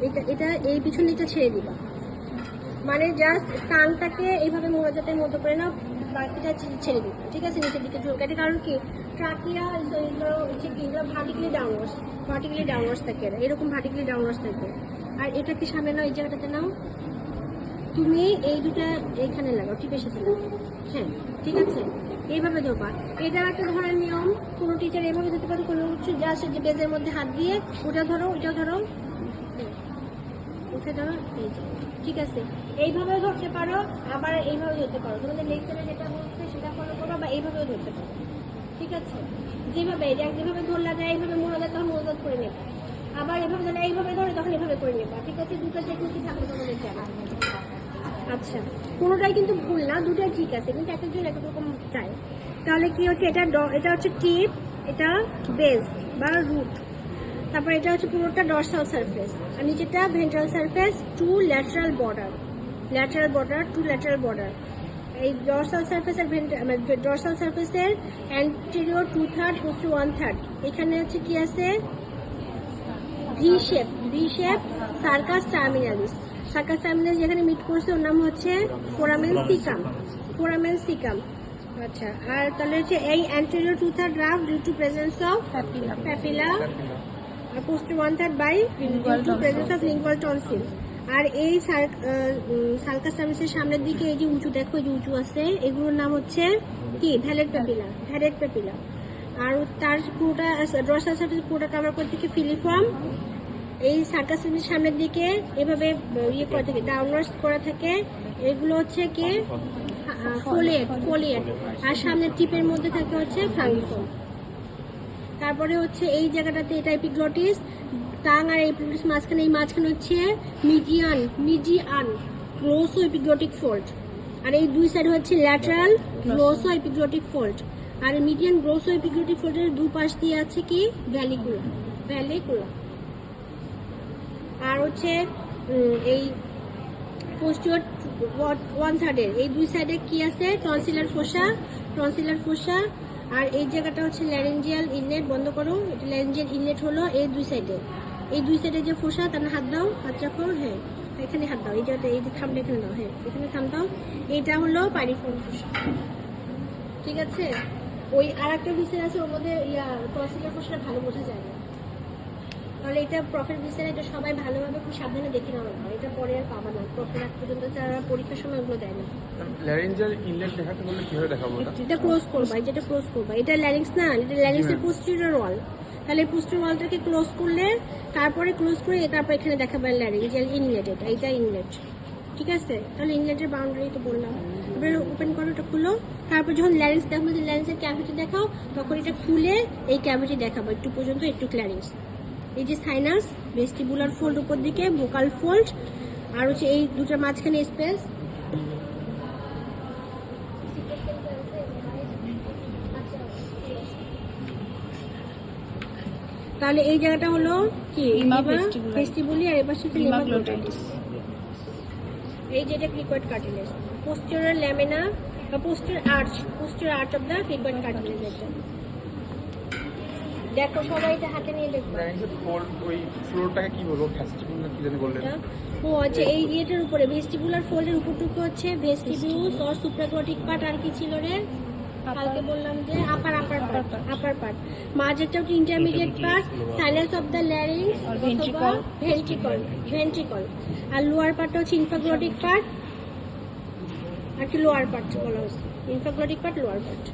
এটা এটা এই পিছন দিকটা ছেড়ে দিবা, মানে জাস্ট কানটাকে এইভাবে মোড়াজাতের মতো করে নাও, বাকিটা ছেড়ে দিবা, ঠিক আছে? নিচের দিকে ঝুলকাটে, কারণ কি ট্রাকিয়া এগুলো হচ্ছে কি এগুলো ভার্টিক্যালি ডাউনওয়ার্ডস থাকে, এরকম ভার্টিক্যালি ডাউনওয়ার্ডস থাকে। আর এটা কি সামনে নাও, এই জায়গাটাতে নাও, তুমি এই দুটা এইখানে লাগাও, টিপের সাথে লাগাও, হ্যাঁ ঠিক আছে? এইভাবে ধোপা, এটা একটা ধরার নিয়ম, কোনো টিচার এইভাবে ধরতে পারে, কোনো কিছু জাস্ট যে বেজের মধ্যে হাত দিয়ে ওটা ধরো, ওইটাও ধরো, উঠে ধরো, এই যে ঠিক আছে? এইভাবেও ধরতে পারো, আবার এইভাবে ধরতে পারো, তোমাদের লেকচারে যেটা বলছে সেটা ফলো করো, বা এইভাবেও ধরতে পারো, ঠিক আছে? যেভাবে যেভাবে ধরলা যায়, এইভাবে মোড়া যায় তখন মোড়াজাত করে নেবা, আবার এভাবে ধরলে এইভাবে ধরে তখন এভাবে করে নেবা, ঠিক আছে? দুটো টেকনিকই থাকবে তোমাদের জানা। আচ্ছা, কোনোটাই কিন্তু ভুল না, দুটাই ঠিক আছে, কিন্তু এক একজন এক এক রকম চায়। তাহলে কি হচ্ছে, এটা হচ্ছে টিপ, এটা বেস বা রুট, তারপর এটা হচ্ছে পুরোটা ডর্সাল সারফেস, আর নিচেটা ventral surface two lateral border, two lateral border. এই ডর্সাল সারফেস আর ডর্সাল সারফেসের অ্যান্টেরিয়র 2/3 পোস্টেরিয়র 1/3, এখানে হচ্ছে কি আছে, V shape sulcus terminalis. Sulcus terminalis যেখানে মিট করছে ওর নাম হচ্ছে ফোরামেন সিকাম। আচ্ছা, আর তাহলে হচ্ছে এই অ্যান্টেরিয়র 2/3 গ্রাফ due to presence of papilla, আর posterior 1/3 by due to presence of lingual tonsil. আর এই সার্কাস টার্মিনালিসের সামনের দিকে এই যে উঁচু, দেখো এই যে উঁচু আছে, এগুলোর নাম হচ্ছে কি, ভ্যালেট প্যাপিলা। আর তার পুরোটা ডর্সাল সারফেস পুরোটা কভার করতে কি ফিলিফর্ম। এই সার্কাস টার্মিনালিসের সামনের দিকে এভাবে ইয়ে করা থাকে, ডাউনওয়ার্ডস করা থাকে, এগুলো হচ্ছে কি ফোলিয়েট, আর সামনের টিপের মধ্যে থাকে হচ্ছে ফ্লাঙ্গিফর্ম। তারপরে হচ্ছে এই জায়গাটাতে এটা এপিগ্লটিস, টাং আর এপিগ্লটিস মাঝখানে, এই মাঝখানে হচ্ছে মিডিয়ান গ্লোসো এপিগ্লটিক ফোল্ড, আর এই দুই সাইড হচ্ছে ল্যাটারাল গ্লোসো এপিগ্লটিক ফোল্ড, আর মিডিয়ান গ্লোসো এপিগ্লটিক ফোল্ডের দুপাশ দিয়ে আছে কি ভ্যালিকুলা। আর হচ্ছে এই পোস্টিরিয়র 1/3 এই দুই সাইডে কি আছে, টনসিলার ফোসা, আর এই জায়গাটা হচ্ছে ল্যারেঞ্জিয়াল ইনলেট, বন্ধ করো, এটা ল্যারেঞ্জিয়াল ইনলেট হলো এই দুই সাইডে যে ফোসা, তার হাত দাও, হাত চাপো, হ্যাঁ এখানে হাত দাও, এই জায়গাটা, এই যে থামটা এখানে দাও, হ্যাঁ এখানে থাম দাও, এটা হলো পাইরিফর্ম ফোসা, ঠিক আছে? ওই আর একটা ভিসের আছে, ওর মধ্যে টনসিলার ফোসাটা ভালো বোঝা যায় না, তাহলে এটা প্রফেট ভিসের, এটা সবাই ভালোভাবে খুব সাবধানে দেখে নেওয়া হয়, এটা পরে আর পাবা না, প্রফেট আগ পর্যন্ত যারা পরীক্ষার সময় ওগুলো দেয় না। ল্যারিঞ্জাল ইনলেট দেখাতে বললে কিভাবে দেখাবো? এটা ক্লোজ করবা, এটা ল্যারিংস না, এটা ল্যারিংসের পোস্টেরিয়র ওয়াল, তাহলে পোস্টেরিয়র ওয়ালটাকে ক্লোজ করলে, তারপরে তারপর এখানে দেখাবে ল্যারিঞ্জাল ইনলেট, এটা ইনলেট, ঠিক আছে? তাহলে ইনলেটের বাউন্ডারি তো বললাম, এবার ওপেন করো, এটা খুলো, তারপর যখন ল্যারিংস দেখো, যে ল্যারিংসের ক্যাভিটি দেখাও, তখন এটা খুলে এই ক্যাভিটি দেখাবো একটু পর্যন্ত, একটু ল্যারিংস, এই যে সাইনাস, ভেস্টিবুলার ফোল্ড উপর দিকে, ভোকাল ফোল্ড, আর হচ্ছে এই দুটোর মাঝখানে স্পেস। তাহলে এই জায়গাটা হলো কি, ভেস্টিবুলি, আর এবার হচ্ছে লিম্বা গ্লোটালিস, এই যেটা ক্রিকয়েড কার্টিলেজ, পোস্টেরিয়র ল্যামিনা বা posterior arch of the cricoid cartilage. এটা দেখো সবাই, এটা হাতে নিয়ে দেখো, ওই ফ্লোরটাকে কি বলবো, ভেস্টিবুল না কি জানি বললেন? ও আচ্ছা, এই ইয়েটার উপরে ভেস্টিবুলার ফোল্ডের উপরটুকু হচ্ছে ভেস্টিবিউল অর সুপ্রাগ্লটিক পার্ট, আর কি ছিল রে কালকে বললাম যে আপার পার্ট, মাঝেরটা হচ্ছে intermediate part, sinus of the larynx অথবা ভেন্ট্রিকল, আর লোয়ার পার্টটা হচ্ছে ইনফ্রাগ্লটিক পার্ট, আর কি লোয়ার পার্ট বলা হচ্ছে, ইনফ্রাগ্লটিক পার্ট, লোয়ার পার্ট।